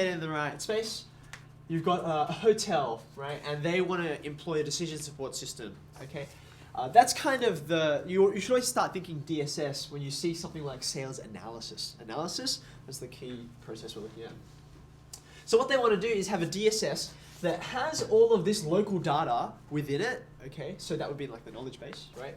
in the right space. You've got a hotel, right? And they want to employ a decision support system, okay? That's kind of you should always start thinking DSS when you see something like sales analysis. Analysis is the key process we're looking at. So what they want to do is have a DSS that has all of this local data within it, okay? So that would be like the knowledge base, right?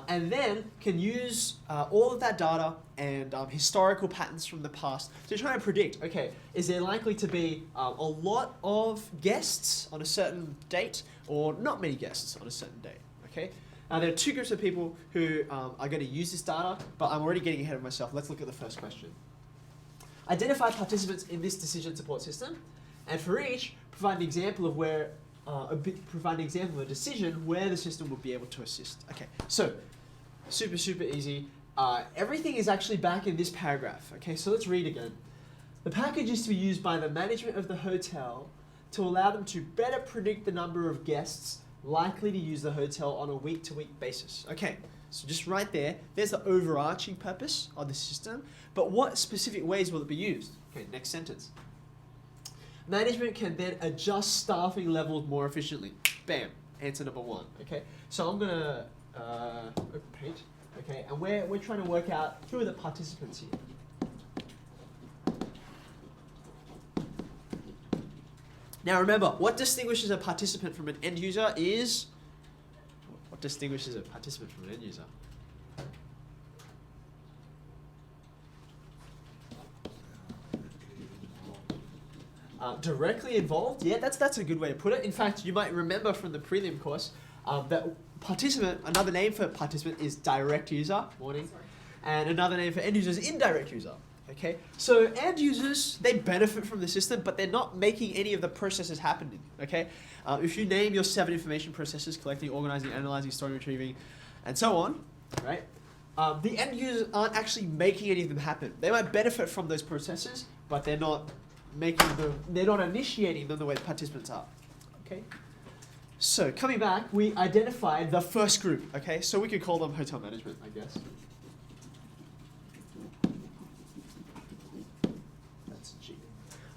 And then can use all of that data and historical patterns from the past to try and predict, okay, is there likely to be a lot of guests on a certain date or not many guests on a certain date, okay? There are two groups of people who are going to use this data, but I'm already getting ahead of myself. Let's look at the first question. Identify participants in this decision support system, and for each, provide an example of where provide an example of a decision where the system would be able to assist. Okay, so super easy. Everything is actually back in this paragraph. Okay, so let's read again. The package is to be used by the management of the hotel to allow them to better predict the number of guests likely to use the hotel on a week-to-week basis. Okay, so just right there, there's the overarching purpose of the system, but what specific ways will it be used? Okay, next sentence. Management can then adjust staffing levels more efficiently. Bam, answer number one, okay? So I'm gonna open page, okay? And we're trying to work out who are the participants here. Now remember, what distinguishes a participant from an end user is, what distinguishes a participant from an end user? Directly involved, yeah, that's a good way to put it. In fact, you might remember from the prelim course that participant, another name for participant is direct user, and another name for end user is indirect user. Okay, so end users, they benefit from the system, but they're not making any of the processes happening. Okay, if you name your 7 information processes: collecting, organizing, analyzing, storing, retrieving, and so on, right? The end users aren't actually making any of them happen. They might benefit from those processes, but they're not initiating them the way the participants are. Okay. So coming back, we identified the first group. Okay, so we could call them hotel management, I guess. That's G.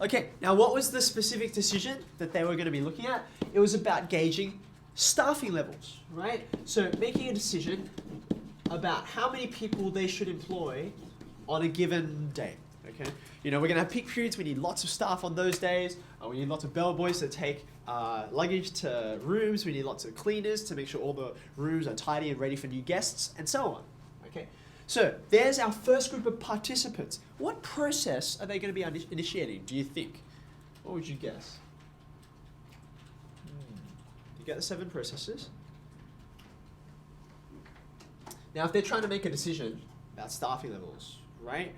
Okay, now what was the specific decision that they were going to be looking at? It was about gauging staffing levels, right? So making a decision about how many people they should employ on a given day. Okay, you know, we're gonna have peak periods. We need lots of staff on those days. We need lots of bellboys to take luggage to rooms. We need lots of cleaners to make sure all the rooms are tidy and ready for new guests, and so on. Okay, so there's our first group of participants. What process are they going to be initiating? Do you think? What would you guess? You get the 7 processes. Now, if they're trying to make a decision about staffing levels, right?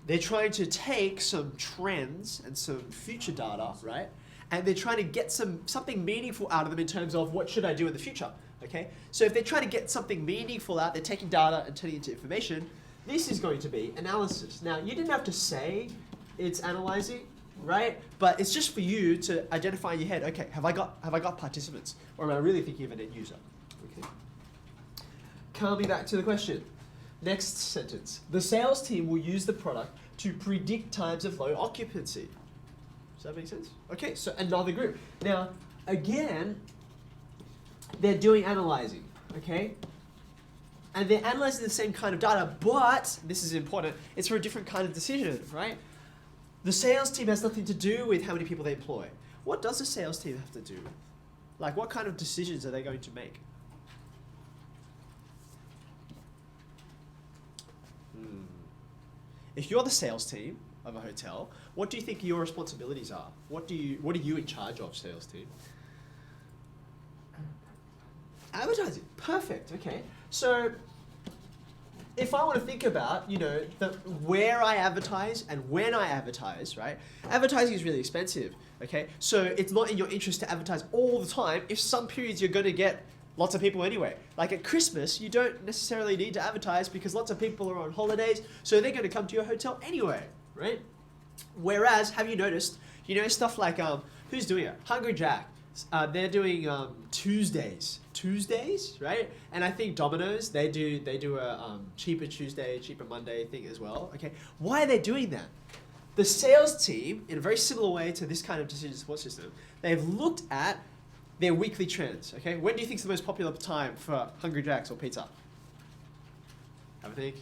They're trying to take some trends and some future data, right? And they're trying to get something meaningful out of them in terms of what should I do in the future, okay? So if they're trying to get something meaningful out, they're taking data and turning it into information, this is going to be analysis. Now, you didn't have to say it's analyzing, right? But it's just for you to identify in your head, okay, have I got participants? Or am I really thinking of an end user? Okay. Coming back to the question. Next sentence. The sales team will use the product to predict times of low occupancy. Does that make sense? Okay, so another group. Now, again, they're doing analyzing, okay? And they're analyzing the same kind of data, but, this is important, it's for a different kind of decision, right? The sales team has nothing to do with how many people they employ. What does the sales team have to do? Like, what kind of decisions are they going to make? If you're the sales team of a hotel, what do you think your responsibilities are? What are you in charge of, sales team? Advertising. Perfect. Okay. So if I want to think about, you know, where I advertise and when I advertise, right? Advertising is really expensive. Okay. So it's not in your interest to advertise all the time if some periods you're going to get lots of people anyway. Like at Christmas, you don't necessarily need to advertise because lots of people are on holidays, so they're going to come to your hotel anyway, right? Whereas, have you noticed, you know, stuff like, who's doing it? Hungry Jack. They're doing Tuesdays, right? And I think Domino's, they do a cheaper Tuesday, cheaper Monday thing as well. Okay, why are they doing that? the sales team, in a very similar way to this kind of decision support system, they've looked at their weekly trends. Okay, when do you think is the most popular time for Hungry Jack's or pizza? Have a think.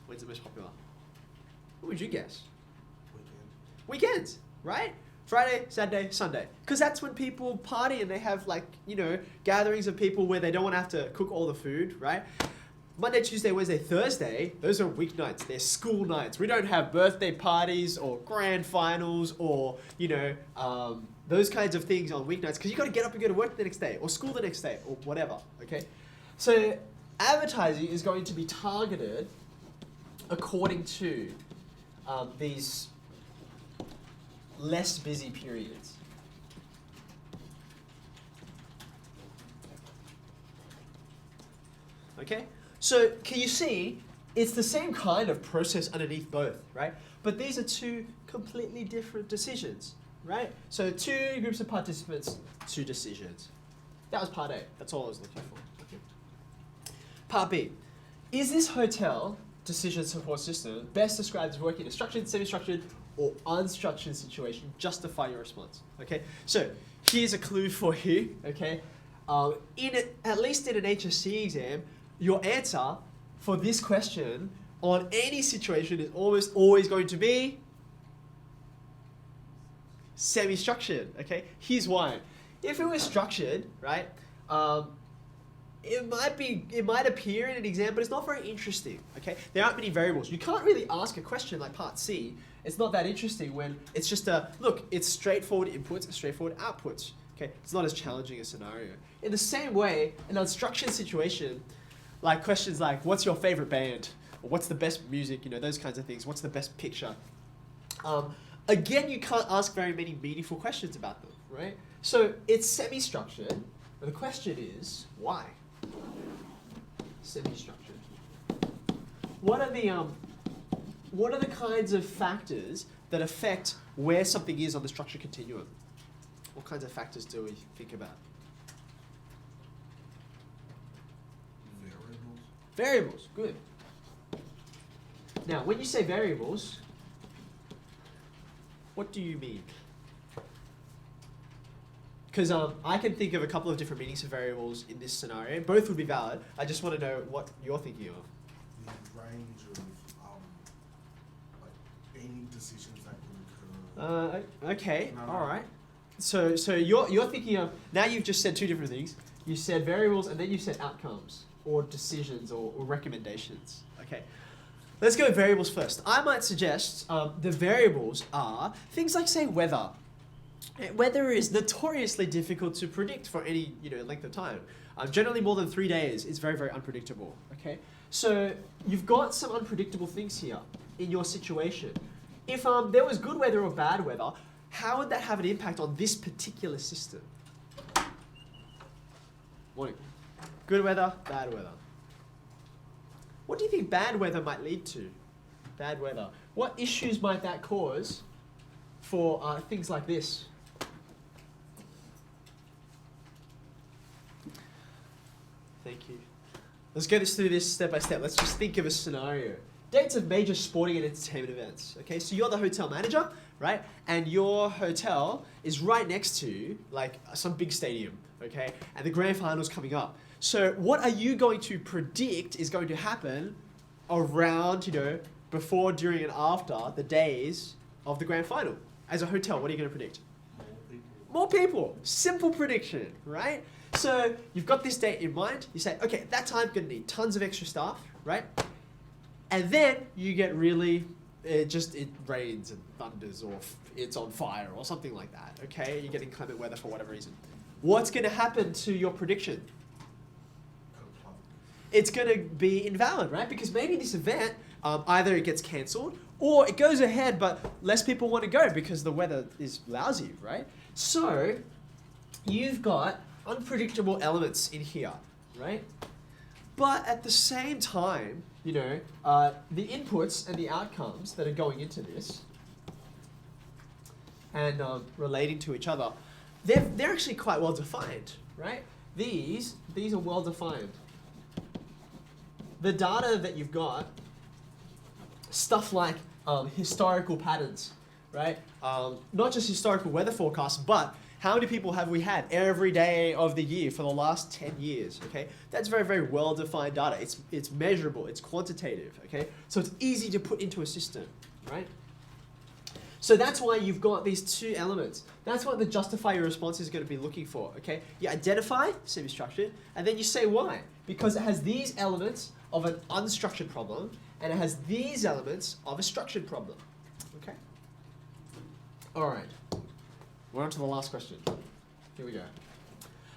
When's the most popular? What would you guess? Weekends, right? Friday, Saturday, Sunday. Because that's when people party and they have like, gatherings of people where they don't want to have to cook all the food, right? Monday, Tuesday, Wednesday, Thursday, those are weeknights. They're school nights. We don't have birthday parties or grand finals or, those kinds of things on weeknights because you got to get up and go to work the next day or school the next day or whatever, okay? So advertising is going to be targeted according to these less busy periods. Okay? So can you see it's the same kind of process underneath both, right? But these are two completely different decisions, right? So two groups of participants, two decisions. That was part A. That's all I was looking for. Okay. Part B. Is this hotel decision support system best described as working in a structured, semi-structured, or unstructured situation? Justify your response. Okay. So here's a clue for you. Okay. At least in an HSC exam, your answer for this question on any situation is almost always going to be semi-structured. Okay. Here's why. If it was structured, right? It might appear in an exam, but it's not very interesting, okay? There aren't many variables. You can't really ask a question like part C. It's not that interesting when it's just it's straightforward inputs and straightforward outputs, okay? It's not as challenging a scenario. In the same way, an unstructured situation, like questions like, what's your favorite band? Or what's the best music? Those kinds of things. What's the best picture? Again, you can't ask very many meaningful questions about them, right? So it's semi-structured, but the question is, why? Semi-structured. What are the kinds of factors that affect where something is on the structure continuum? What kinds of factors do we think about? Variables, good. Now, when you say variables, what do you mean? Because I can think of a couple of different meanings of variables in this scenario. Both would be valid. I just want to know what you're thinking of. The range of any decisions that can occur. Okay, all right. So you're thinking of, now you've just said two different things. You said variables and then you said outcomes or decisions or recommendations. Okay. Let's go with variables first. I might suggest the variables are things like, say, weather. Weather is notoriously difficult to predict for any length of time. Generally more than 3 days is very, very unpredictable. Okay, so you've got some unpredictable things here in your situation. If there was good weather or bad weather, how would that have an impact on this particular system? Morning. Good weather, bad weather. What do you think bad weather might lead to? Bad weather. What issues might that cause for things like this? Thank you. Let's go through this step by step. Let's just think of a scenario. Dates of major sporting and entertainment events. Okay, so you're the hotel manager, right? And your hotel is right next to like some big stadium, okay? And the grand final's coming up. So what are you going to predict is going to happen around, before, during, and after the days of the grand final? As a hotel, what are you going to predict? More people. Simple prediction, right? So you've got this date in mind. You say, okay, at that time, I'm going to need tons of extra staff, right? And then you get really, it rains and thunders or it's on fire or something like that, okay? You're getting inclement weather for whatever reason. What's going to happen to your prediction? It's going to be invalid, right? Because maybe this event, either it gets cancelled or it goes ahead, but less people want to go because the weather is lousy, right? So you've got unpredictable elements in here, right? But at the same time, the inputs and the outcomes that are going into this and relating to each other, they're actually quite well defined, right? These are well defined. The data that you've got, stuff like historical patterns, right? Not just historical weather forecasts, but how many people have we had every day of the year for the last 10 years, okay? That's very, very well-defined data. It's measurable, it's quantitative, okay? So it's easy to put into a system, right? So that's why you've got these two elements. That's what the justify your response is going to be looking for, okay? You identify semi-structured, and then you say why. Because it has these elements of an unstructured problem, and it has these elements of a structured problem, okay? All right. We're on to the last question. Here we go.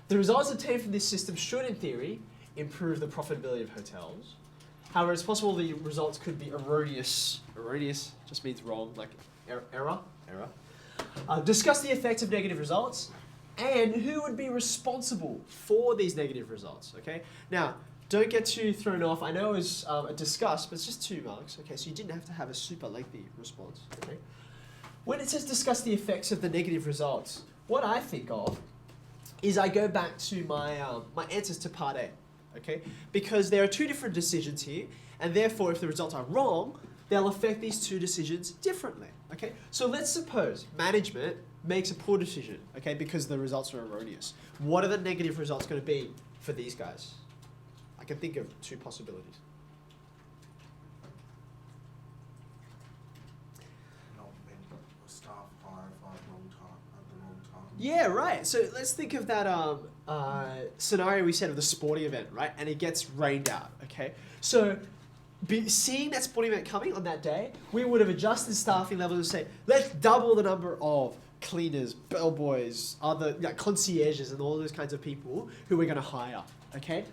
The results obtained from this system should, in theory, improve the profitability of hotels. However, it's possible the results could be erroneous. Erroneous just means wrong, like error. Discuss the effects of negative results and who would be responsible for these negative results. Okay. Now, don't get too thrown off. I know it's a discuss, but it's just 2 marks. Okay, so you didn't have to have a super lengthy response. Okay. When it says discuss the effects of the negative results, what I think of is I go back to my my answers to part A, okay? Because there are 2 different decisions here, and therefore if the results are wrong, they'll affect these 2 decisions differently, okay? So let's suppose management makes a poor decision, okay, because the results are erroneous. What are the negative results going to be for these guys? I can think of 2 possibilities. Staff hire for the wrong time at the wrong time. Yeah, right. So let's think of that scenario we said of the sporting event, right? And it gets rained out, okay? So seeing that sporting event coming on that day, we would have adjusted staffing levels and say, let's double the number of cleaners, bellboys, other concierges and all those kinds of people who we're going to hire, okay?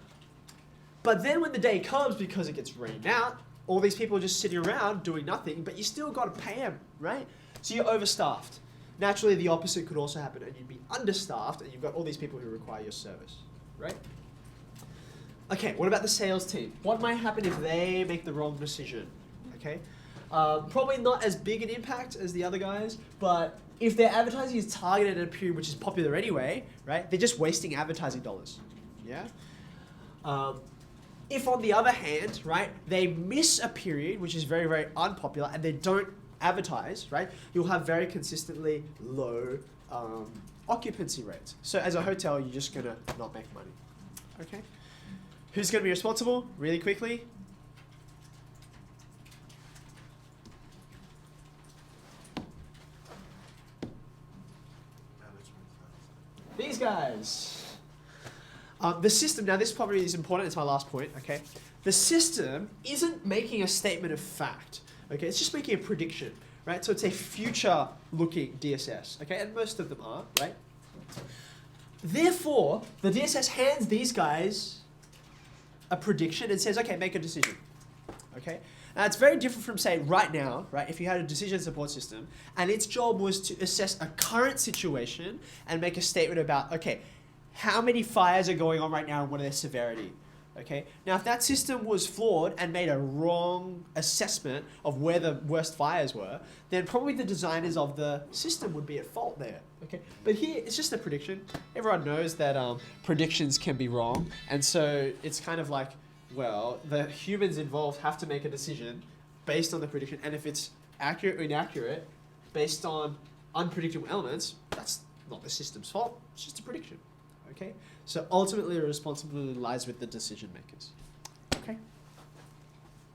But then when the day comes, because it gets rained out, all these people are just sitting around doing nothing, but you still got to pay them, right? So you're overstaffed. Naturally, the opposite could also happen, and you'd be understaffed, and you've got all these people who require your service, right? Okay, what about the sales team? What might happen if they make the wrong decision, okay? Probably not as big an impact as the other guys, but if their advertising is targeted at a period which is popular anyway, right, they're just wasting advertising dollars, yeah? If on the other hand, right, they miss a period which is very, very unpopular and they don't advertise, right, you'll have very consistently low occupancy rates. So as a hotel, you're just gonna not make money, okay? Who's gonna be responsible? Really quickly. These guys. The system, now this probably is important, it's my last point, okay? The system isn't making a statement of fact, okay? It's just making a prediction, right? So it's a future-looking DSS, okay? And most of them are, right? Therefore, the DSS hands these guys a prediction and says, okay, make a decision, okay? Now, it's very different from, say, right now, right? If you had a decision support system, and its job was to assess a current situation and make a statement about, okay, how many fires are going on right now and what are their severity, okay? Now, if that system was flawed and made a wrong assessment of where the worst fires were, then probably the designers of the system would be at fault there, okay? But here, it's just a prediction. Everyone knows that predictions can be wrong, and so it's kind of like, well, the humans involved have to make a decision based on the prediction, and if it's accurate or inaccurate based on unpredictable elements, that's not the system's fault, it's just a prediction. Okay, so ultimately the responsibility lies with the decision makers. Okay.